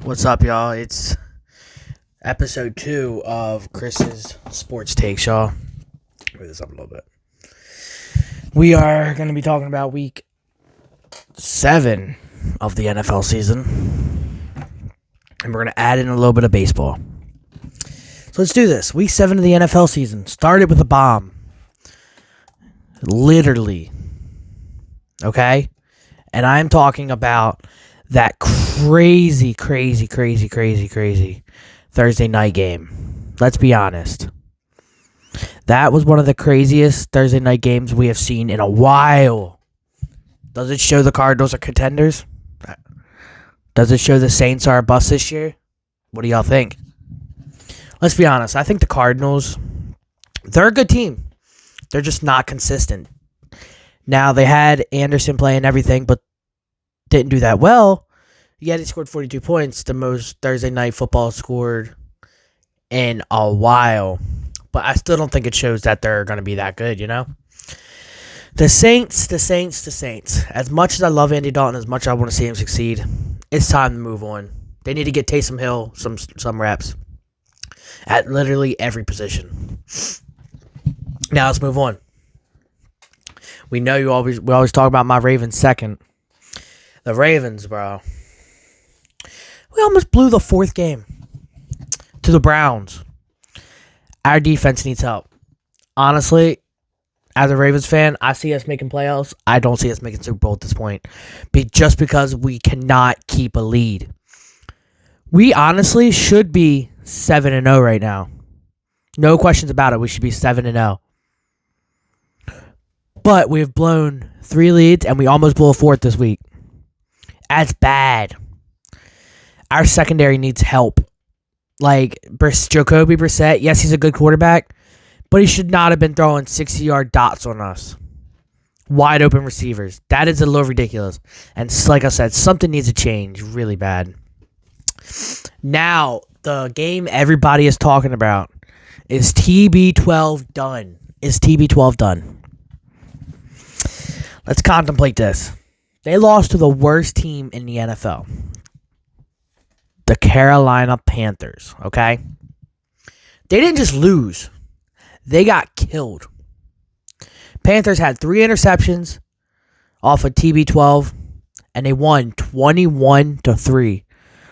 What's up, y'all? It's episode 2 of Chris's Sports Takes, y'all. Move this up a little bit. We are going to be talking about week 7 of the NFL season. And we're going to add in a little bit of baseball. So let's do this. Week 7 of the NFL season started with a bomb. Literally. Okay? And I'm talking about that crazy Thursday night game. Let's be honest. That was one of the craziest Thursday night games we have seen in a while. Does it show the Cardinals are contenders? Does it show the Saints are a bust this year? What do y'all think? Let's be honest. I think the Cardinals, they're a good team. They're just not consistent. Now, they had Anderson playing everything, but didn't do that well. Yet he scored 42 points, the most Thursday night football scored in a while. But I still don't think it shows that they're going to be that good, you know? The Saints. As much as I love Andy Dalton, as much as I want to see him succeed, it's time to move on. They need to get Taysom Hill some reps at literally every position. Now let's move on. We know we always talk about my Ravens second. The Ravens, bro. We almost blew the fourth game to the Browns. Our defense needs help. Honestly, as a Ravens fan, I see us making playoffs. I don't see us making Super Bowl at this point. Just because we cannot keep a lead. We honestly should be 7-0 right now. No questions about it. We should be 7-0. But we've blown 3 leads, and we almost blew a 4th this week. That's bad. Our secondary needs help. Like, Jacoby Brissett, yes, he's a good quarterback, but he should not have been throwing 60-yard dots on us. Wide open receivers. That is a little ridiculous. And like I said, something needs to change really bad. Now, the game everybody is talking about is TB12 done. Is TB12 done? Let's contemplate this. They lost to the worst team in the NFL. The Carolina Panthers, okay? They didn't just lose. They got killed. Panthers had 3 interceptions off of TB12, and they won 21-3.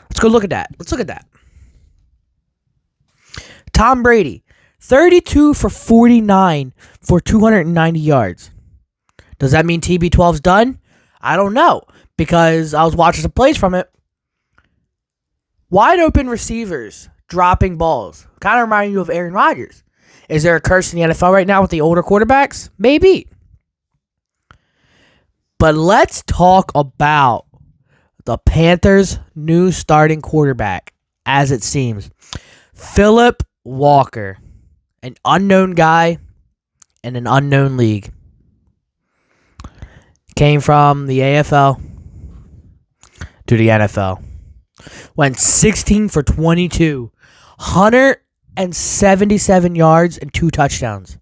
Let's go look at that. Tom Brady, 32 for 49 for 290 yards. Does that mean TB12's done? I don't know, because I was watching some plays from it. Wide open receivers dropping balls. Kind of remind you of Aaron Rodgers. Is there a curse in the NFL right now with the older quarterbacks? Maybe. But let's talk about the Panthers' new starting quarterback, as it seems. Philip Walker, an unknown guy in an unknown league. Came from the AFL to the NFL. Went 16 for 22. 177 yards and 2 touchdowns.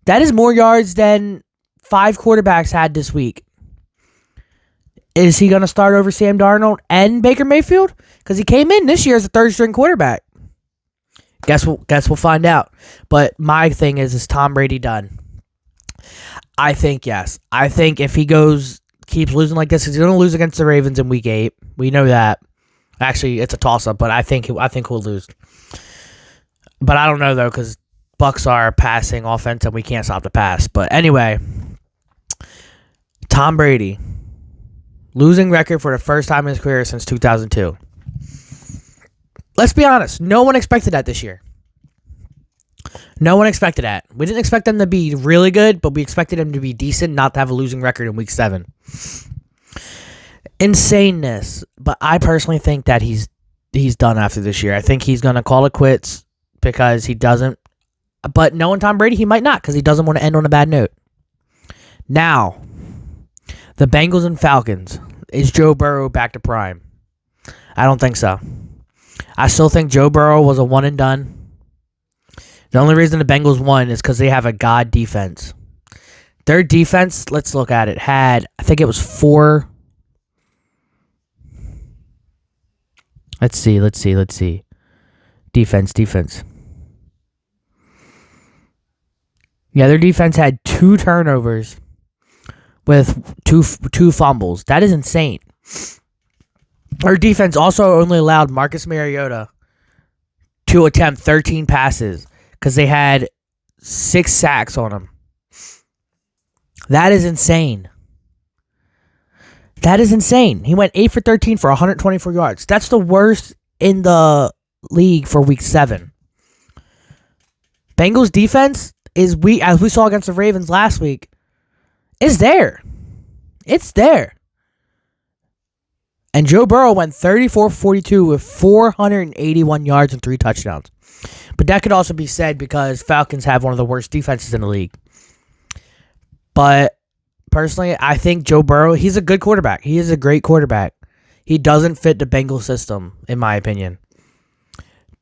That is more yards than 5 quarterbacks had this week. Is he going to start over Sam Darnold and Baker Mayfield? Because he came in this year as a third-string quarterback. Guess we'll find out. But my thing is Tom Brady done? I think yes. I think if he keeps losing like this, he's going to lose against the Ravens in week 8. We know that. Actually, it's a toss-up, but I think he'll lose. But I don't know, though, because Bucs are passing offense, and we can't stop the pass. But anyway, Tom Brady, losing record for the first time in his career since 2002. Let's be honest. No one expected that this year. No one expected that. We didn't expect them to be really good, but we expected them to be decent, not to have a losing record in week 7. Insaneness. But I personally think that he's done after this year. I think he's going to call it quits because he doesn't. But knowing Tom Brady, he might not because he doesn't want to end on a bad note. Now, the Bengals and Falcons. Is Joe Burrow back to prime? I don't think so. I still think Joe Burrow was a one and done. The only reason the Bengals won is because they have a god defense. Their defense, let's look at it, had, I think it was 4 Let's see. Defense. Yeah, their defense had 2 turnovers with two fumbles. That is insane. Our defense also only allowed Marcus Mariota to attempt 13 passes because they had 6 sacks on him. That is insane. He went 8 for 13 for 124 yards. That's the worst in the league for week 7. Bengals defense is weak, as we saw against the Ravens last week. It's there. And Joe Burrow went 34-42 with 481 yards and 3 touchdowns. But that could also be said because Falcons have one of the worst defenses in the league. But personally, I think Joe Burrow, he's a good quarterback. He is a great quarterback. He doesn't fit the Bengals system, in my opinion.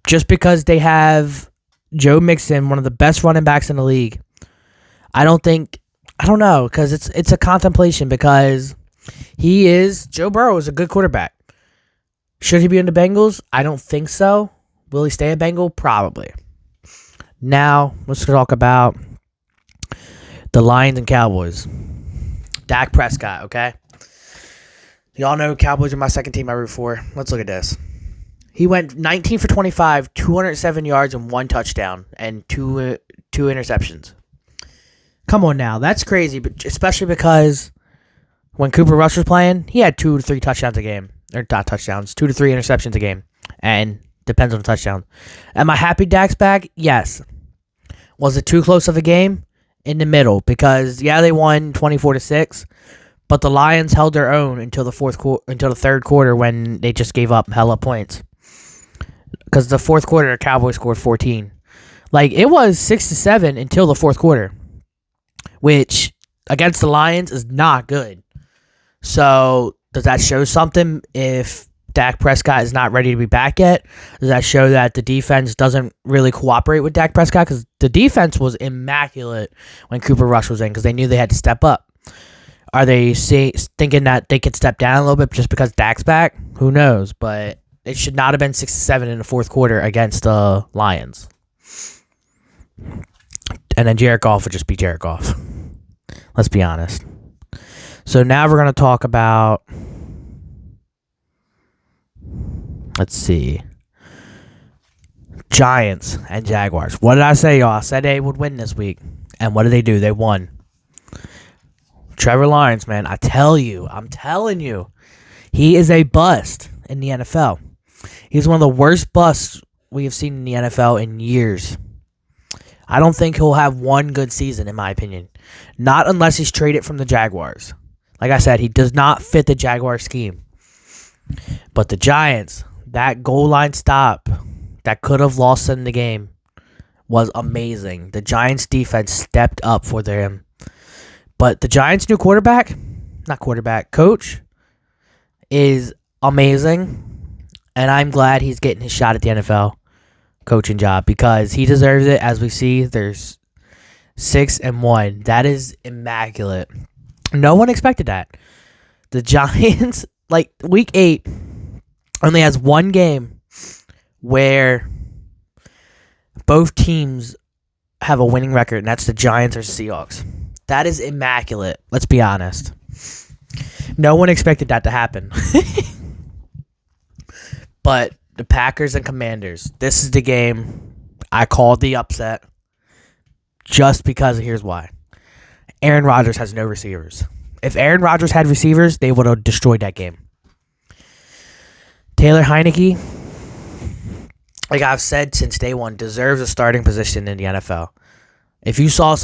Just because they have Joe Mixon, one of the best running backs in the league. I don't know, because it's a contemplation because Joe Burrow is a good quarterback. Should he be in the Bengals? I don't think so. Will he stay a Bengal? Probably. Now, let's talk about the Lions and Cowboys. Dak Prescott, okay? Y'all know Cowboys are my second team I root for. Let's look at this. He went 19 for 25, 207 yards and 1 touchdown, and two interceptions. Come on now. That's crazy, but especially because when Cooper Rush was playing, he had 2 to 3 touchdowns a game. Or not touchdowns, 2 to 3 interceptions a game. And depends on the touchdown. Am I happy Dak's back? Yes. Was it too close of a game? In the middle. Because, yeah, they won 24-6. But the Lions held their own until the third quarter when they just gave up hella points. Because the fourth quarter, the Cowboys scored 14. It was 6-7 until the fourth quarter. Which, against the Lions, is not good. So, does that show something if Dak Prescott is not ready to be back yet? Does that show that the defense doesn't really cooperate with Dak Prescott? Because the defense was immaculate when Cooper Rush was in because they knew they had to step up. Are they thinking that they could step down a little bit just because Dak's back? Who knows? But it should not have been 6-7 in the fourth quarter against the Lions. And then Jared Goff would just be Jared Goff. Let's be honest. So now we're going to talk about... Let's see. Giants and Jaguars. What did I say, y'all? I said they would win this week. And what did they do? They won. Trevor Lawrence, man, I'm telling you, he is a bust in the NFL. He's one of the worst busts we have seen in the NFL in years. I don't think he'll have one good season, in my opinion. Not unless he's traded from the Jaguars. Like I said, he does not fit the Jaguar scheme. But the Giants, that goal line stop that could have lost them the game was amazing. The Giants' defense stepped up for them. But the Giants' new coach is amazing. And I'm glad he's getting his shot at the NFL coaching job because he deserves it. As we see, there's 6-1. That is immaculate. No one expected that. The Giants, week 8, only has one game where both teams have a winning record, and that's the Giants or Seahawks. That is immaculate. Let's be honest. No one expected that to happen. But the Packers and Commanders, this is the game I called the upset just because here's why. Aaron Rodgers has no receivers. If Aaron Rodgers had receivers, they would have destroyed that game. Taylor Heineke, like I've said since day one, deserves a starting position in the NFL. If you saw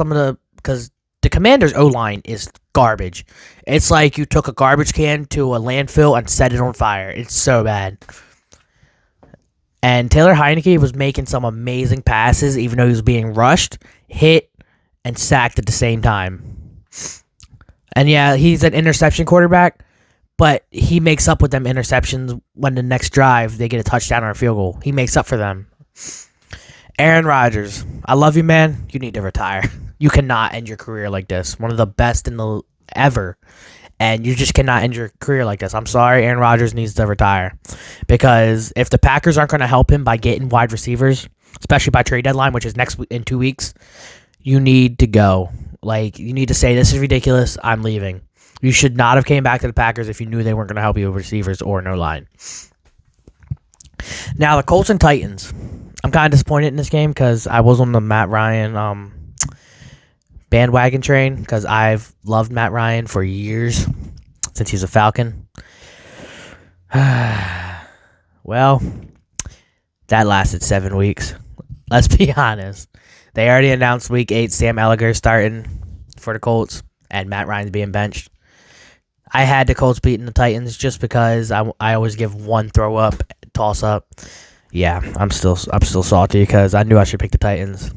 because the Commanders' O-line is garbage. It's like you took a garbage can to a landfill and set it on fire. It's so bad. And Taylor Heineke was making some amazing passes, even though he was being rushed, hit, and sacked at the same time. And yeah, he's an interception quarterback, but he makes up with them interceptions when the next drive they get a touchdown or a field goal. He makes up for them. Aaron Rodgers, I love you, man. You need to retire. You cannot end your career like this. One of the best ever And you just cannot end your career like this. I'm sorry, Aaron Rodgers needs to retire. Because if the Packers aren't going to help him by getting wide receivers, especially by trade deadline, which is next week, in 2 weeks, you need to go. Like, you need to say, this is ridiculous, I'm leaving. You should not have came back to the Packers if you knew they weren't going to help you with receivers or no line. Now, the Colts and Titans. I'm kind of disappointed in this game because I was on the Matt Ryan bandwagon train because I've loved Matt Ryan for years since he's a Falcon. Well, that lasted 7 weeks. Let's be honest. They already announced Week 8 Sam Ehlinger starting for the Colts and Matt Ryan's being benched. I had the Colts beating the Titans just because I always give one throw up, toss up. Yeah, I'm still salty because I knew I should pick the Titans.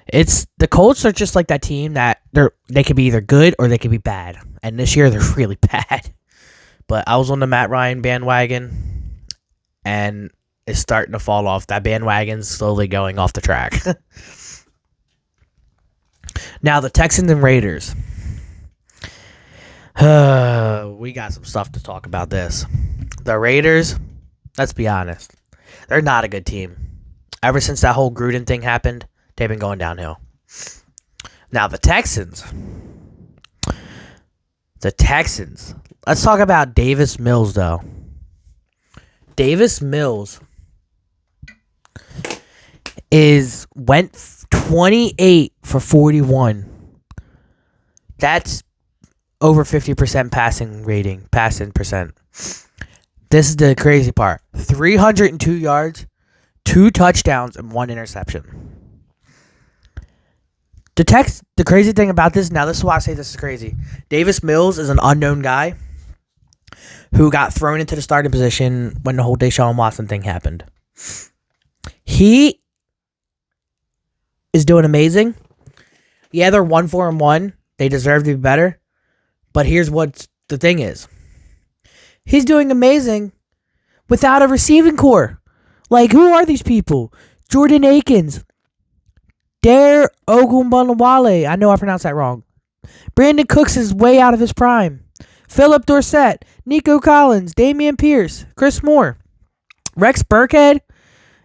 It's the Colts are just like that team that they could be either good or they could be bad. And this year they're really bad. But I was on the Matt Ryan bandwagon and it's starting to fall off. That bandwagon's slowly going off the track. Now the Texans and Raiders. We got some stuff to talk about this. The Raiders, let's be honest, they're not a good team. Ever since that whole Gruden thing happened, they've been going downhill. Now the Texans. Let's talk about Davis Mills, though. Davis Mills went 28 for 41. That's over 50% passing percent. This is the crazy part. 302 yards, 2 touchdowns, and 1 interception. The crazy thing about this, now this is why I say this is crazy. Davis Mills is an unknown guy who got thrown into the starting position when the whole Deshaun Watson thing happened. He is doing amazing. Yeah, they're 1-4-1. They deserve to be better. But here's what the thing is. He's doing amazing without a receiving core. Like, who are these people? Jordan Akins. Dare Ogunbowale. I know I pronounced that wrong. Brandon Cooks is way out of his prime. Philip Dorsett. Nico Collins. Damian Pierce. Chris Moore. Rex Burkhead.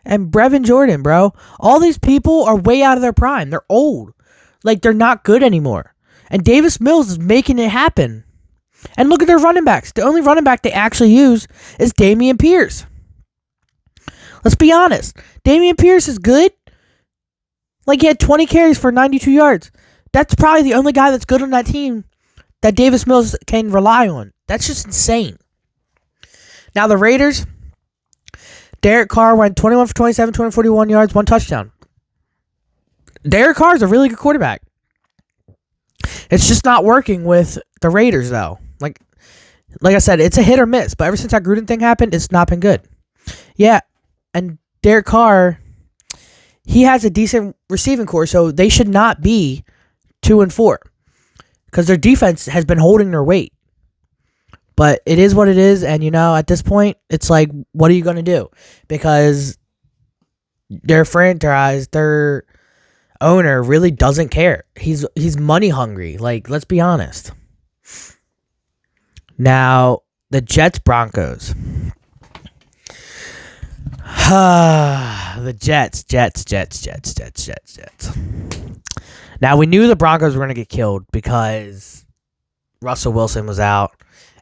And Brevin Jordan, bro. All these people are way out of their prime. They're old. Like, they're not good anymore. And Davis Mills is making it happen. And look at their running backs. The only running back they actually use is Damian Pierce. Let's be honest. Damian Pierce is good. Like, he had 20 carries for 92 yards. That's probably the only guy that's good on that team that Davis Mills can rely on. That's just insane. Now, the Raiders, Derek Carr went 21 for 27, 241 yards, 1 touchdown. Derek Carr is a really good quarterback. It's just not working with the Raiders, though. Like I said, it's a hit or miss. But ever since that Gruden thing happened, it's not been good. Yeah, and Derek Carr, he has a decent receiving core, so they should not be 2-4 because their defense has been holding their weight. But it is what it is, and at this point, it's like, what are you going to do? Because their franchise, their owner really doesn't care. He's money hungry. Like, let's be honest. Now, the Jets Broncos. The Jets. Now, we knew the Broncos were going to get killed because Russell Wilson was out.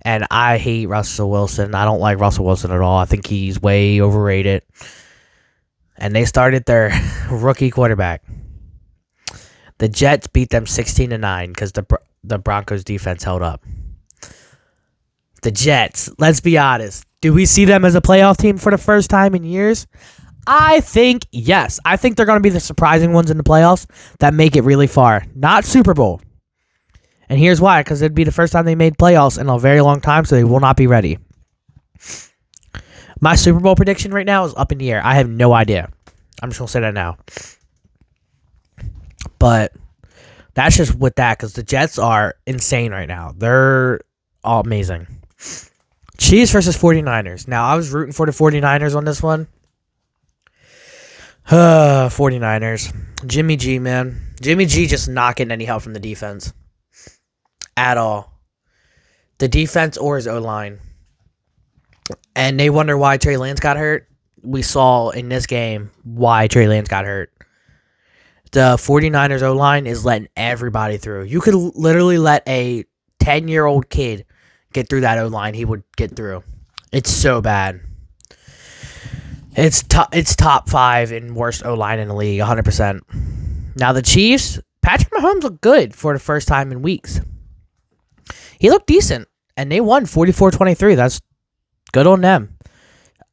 And I hate Russell Wilson. I don't like Russell Wilson at all. I think he's way overrated. And they started their rookie quarterback. The Jets beat them 16-9 because the Broncos defense held up. The Jets, let's be honest. Do we see them as a playoff team for the first time in years? I think yes. I think they're going to be the surprising ones in the playoffs that make it really far. Not Super Bowl. And here's why. Because it'd be the first time they made playoffs in a very long time, so they will not be ready. My Super Bowl prediction right now is up in the air. I have no idea. I'm just going to say that now. But that's just with that, because the Jets are insane right now. They're all amazing. Chiefs versus 49ers. Now, I was rooting for the 49ers on this one. 49ers. Jimmy G, man. Jimmy G just not getting any help from the defense. At all. the defense or his O-line. And they wonder why Trey Lance got hurt. We saw in this game why Trey Lance got hurt. The 49ers O-line is letting everybody through. You could literally let a 10-year-old kid get through that O-line. He would get through. It's so bad. It's top 5 in worst O-line in the league, 100%. Now the Chiefs, Patrick Mahomes looked good for the first time in weeks. He looked decent, and they won 44-23. That's good on them.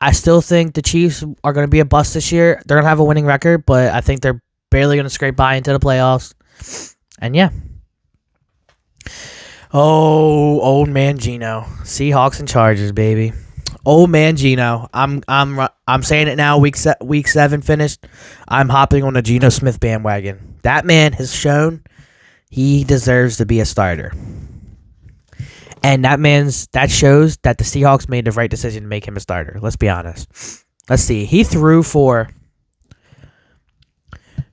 I still think the Chiefs are going to be a bust this year. They're going to have a winning record, but I think they're barely going to scrape by into the playoffs. And yeah. Oh, old man Gino. Seahawks and Chargers, baby. Old man Gino. I'm saying it now. Week 7 finished. I'm hopping on the Geno Smith bandwagon. That man has shown he deserves to be a starter. And that shows that the Seahawks made the right decision to make him a starter. Let's be honest. Let's see. He threw for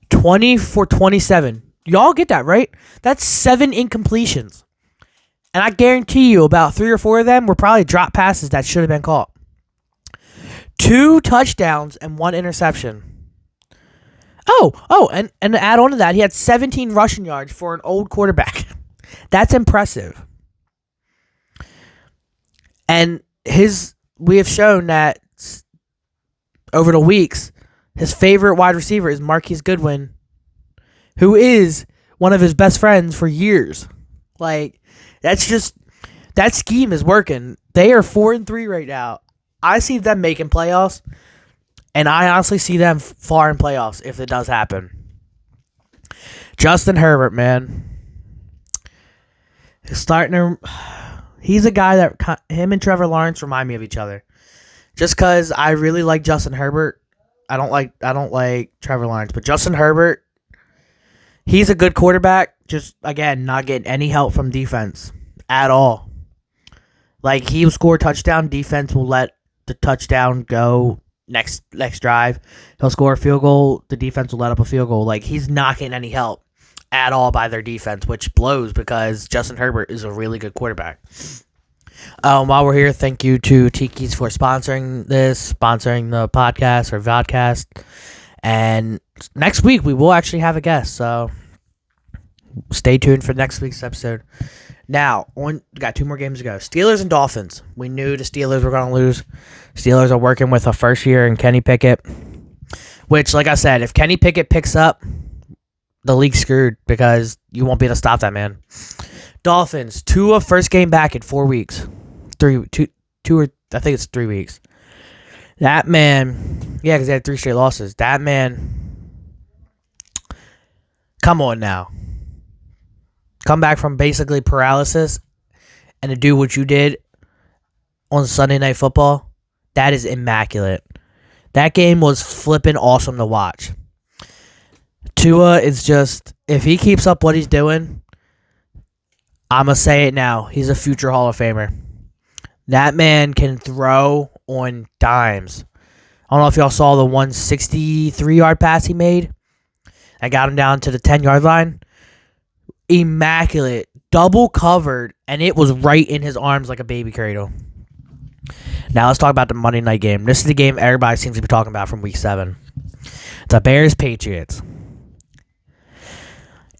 20 for 27. Y'all get that, right? That's 7 incompletions. And I guarantee you about 3 or 4 of them were probably drop passes that should have been caught. 2 touchdowns and 1 interception. And to add on to that, he had 17 rushing yards for an old quarterback. That's impressive. And we have shown that over the weeks, his favorite wide receiver is Marquise Goodwin, who is one of his best friends for years. Like, that scheme is working. They are 4-3 right now. I see them making playoffs, and I honestly see them far in playoffs if it does happen. Justin Herbert, man. He's a guy that him and Trevor Lawrence remind me of each other. Just because I really like Justin Herbert. I don't like Trevor Lawrence, but Justin Herbert, he's a good quarterback. Just, again, not getting any help from defense at all. Like, he will score a touchdown. Defense will let the touchdown go next drive. He'll score a field goal. The defense will let up a field goal. Like, he's not getting any help at all by their defense, which blows because Justin Herbert is a really good quarterback. While we're here, thank you to Tiki's for sponsoring the podcast or vodcast. And next week, we will actually have a guest, so stay tuned for next week's episode. Now, got 2 more games to go. Steelers and Dolphins. We knew the Steelers were going to lose. Steelers are working with a first year in Kenny Pickett, which, like I said, if Kenny Pickett picks up, the league's screwed because you won't be able to stop that man. Dolphins, Tua first game back in 4 weeks. I think it's 3 weeks. That man, yeah, because they had 3 straight losses. That man, come on now. Come back from basically paralysis and to do what you did on Sunday Night Football, that is immaculate. That game was flipping awesome to watch. Tua is just, if he keeps up what he's doing, I'm going to say it now, he's a future Hall of Famer. That man can throw on dimes. I don't know if y'all saw the 163-yard pass he made. I got him down to the 10-yard line. Immaculate. Double covered, and it was right in his arms like a baby cradle. Now let's talk about the Monday night game. This is the game everybody seems to be talking about from Week 7. The Bears-Patriots.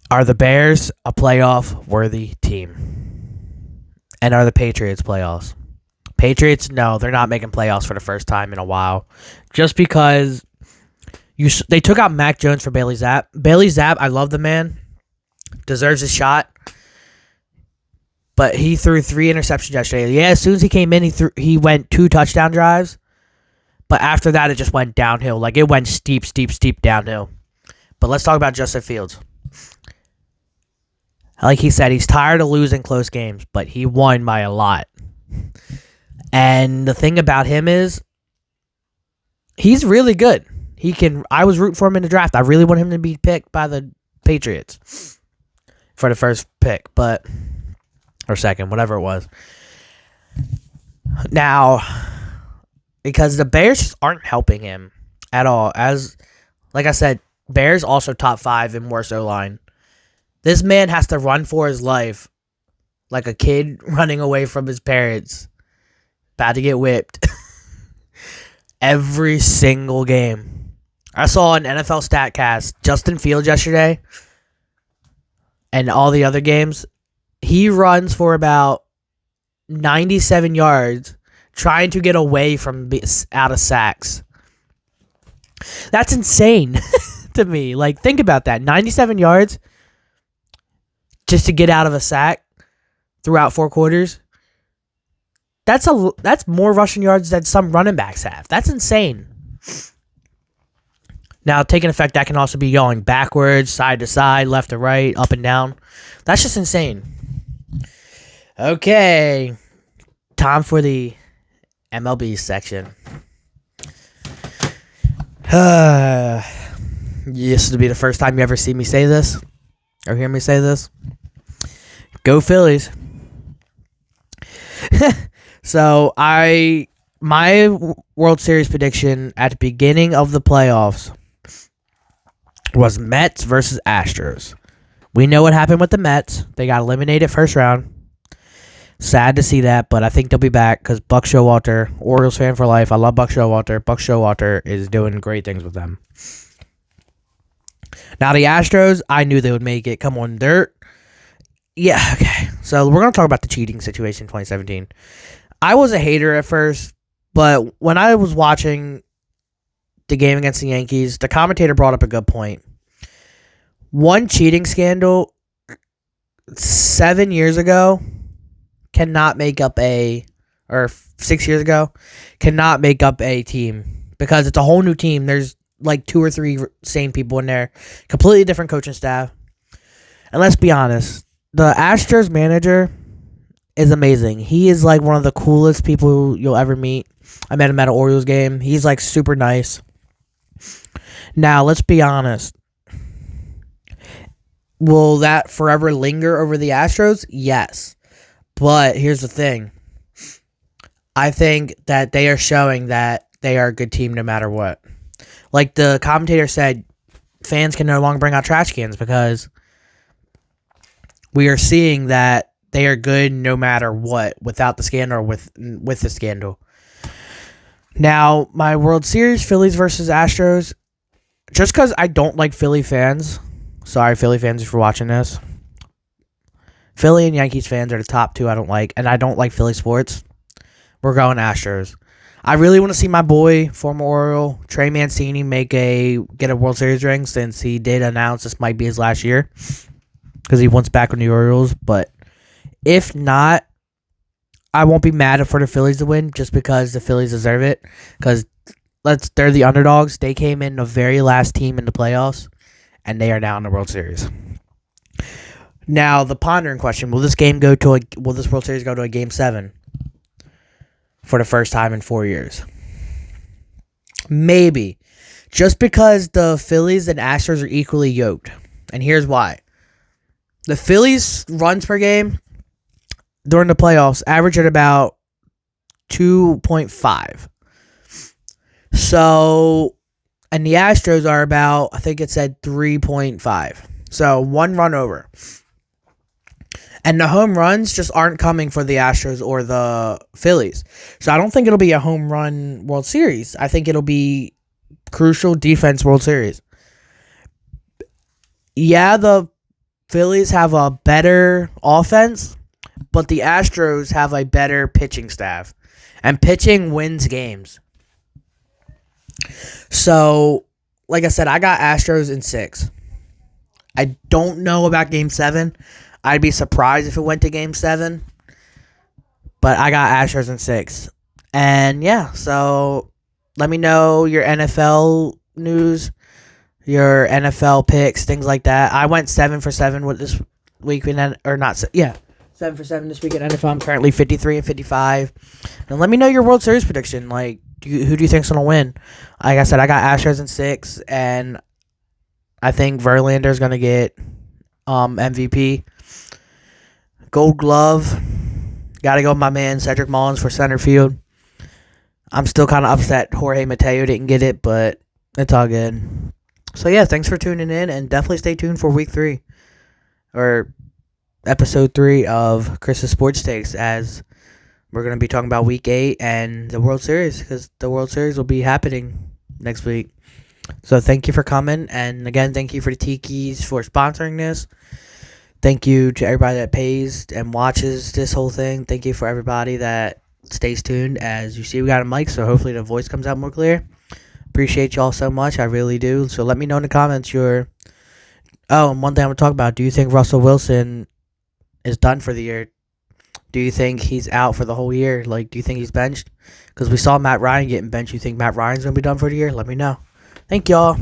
Are the Bears a playoff-worthy team? And are the Patriots playoffs? Patriots, no, they're not making playoffs for the first time in a while. Just because they took out Mac Jones for Bailey Zapp. Bailey Zapp, I love the man. Deserves a shot. But he threw 3 interceptions yesterday. Yeah, as soon as he came in, he went 2 touchdown drives. But after that, it just went downhill. Like, it went steep downhill. But let's talk about Justin Fields. Like he said, he's tired of losing close games, but he won by a lot. And the thing about him is, he's really good. I was rooting for him in the draft. I really want him to be picked by the Patriots for the first pick, or second, whatever it was. Now, because the Bears just aren't helping him at all. Like I said, Bears also top 5 in worst O-line. This man has to run for his life like a kid running away from his parents, about to get whipped. Every single game. I saw an NFL StatCast, Justin Fields yesterday, and all the other games. He runs for about 97 yards trying to get away from out of sacks. That's insane to me. Like, think about that. 97 yards just to get out of a sack throughout 4 quarters. That's more rushing yards than some running backs have. That's insane. Now, taking effect, that can also be going backwards, side to side, left to right, up and down. That's just insane. Okay. Time for the MLB section. This will be the first time you ever see me say this or hear me say this. Go Phillies. So my World Series prediction at the beginning of the playoffs was Mets versus Astros. We know what happened with the Mets. They got eliminated first round. Sad to see that, but I think they'll be back because Buck Showalter, Orioles fan for life. I love Buck Showalter. Buck Showalter is doing great things with them. Now the Astros, I knew they would make it. Come on, dirt. Yeah, okay. So we're going to talk about the cheating situation in 2017. I was a hater at first, but when I was watching the game against the Yankees, the commentator brought up a good point. One cheating scandal 7 years ago cannot make up or 6 years ago, cannot make up a team because it's a whole new team. There's like 2 or 3 sane people in there, completely different coaching staff. And let's be honest, the Astros manager is amazing. He is like one of the coolest people you'll ever meet. I met him at an Orioles game. He's like super nice. Now, let's be honest. Will that forever linger over the Astros? Yes. But here's the thing. I think that they are showing that they are a good team no matter what. Like the commentator said, fans can no longer bring out trash cans because we are seeing that they are good no matter what, without the scandal or with the scandal. Now, my World Series, Phillies versus Astros, just because I don't like Philly fans, sorry Philly fans if you're watching this, Philly and Yankees fans are the top 2 I don't like, and I don't like Philly sports. We're going Astros. I really want to see my boy, former Oriole, Trey Mancini, get a World Series ring since he did announce this might be his last year because he wants back with the Orioles. But if not, I won't be mad for the Phillies to win just because the Phillies deserve it. Because they're the underdogs. They came in the very last team in the playoffs, and they are now in the World Series. Now, the pondering question: will this World Series go to a Game 7 for the first time in 4 years? Maybe, just because the Phillies and Astros are equally yoked, and here's why: the Phillies runs per game during the playoffs average at about 2.5. So, and the Astros are about, I think it said 3.5. So, 1 run over. And the home runs just aren't coming for the Astros or the Phillies. So, I don't think it'll be a home run World Series. I think it'll be crucial defense World Series. Yeah, the Phillies have a better offense, but the Astros have a better pitching staff. And pitching wins games. So, like I said, I got Astros in 6. I don't know about Game 7. I'd be surprised if it went to Game 7. But I got Astros in 6. And yeah, so let me know your NFL news, your NFL picks, things like that. I went 7 for 7 with this week, 7 for 7 this week at NFL. I'm currently 53 and 55. And let me know your World Series prediction. Like, who do you think's gonna win? Like I said, I got Astros in 6, and I think Verlander's gonna get MVP, Gold Glove. Got to go with my man Cedric Mullins for center field. I'm still kind of upset Jorge Mateo didn't get it, but it's all good. So yeah, thanks for tuning in, and definitely stay tuned for week 3. Or episode 3 of Chris's Sports Takes, as we're going to be talking about Week 8 and the World Series, because the World Series will be happening next week. So thank you for coming, and again, thank you for the Tikis for sponsoring this. Thank you to everybody that pays and watches this whole thing. Thank you for everybody that stays tuned. As you see, we got a mic, so hopefully the voice comes out more clear. Appreciate y'all so much. I really do. So let me know in the comments your... Oh, and one thing I'm going to talk about. Do you think Russell Wilson is done for the year? Do you think he's out for the whole year? Like, do you think he's benched? Because we saw Matt Ryan getting benched. You think Matt Ryan's going to be done for the year? Let me know. Thank y'all.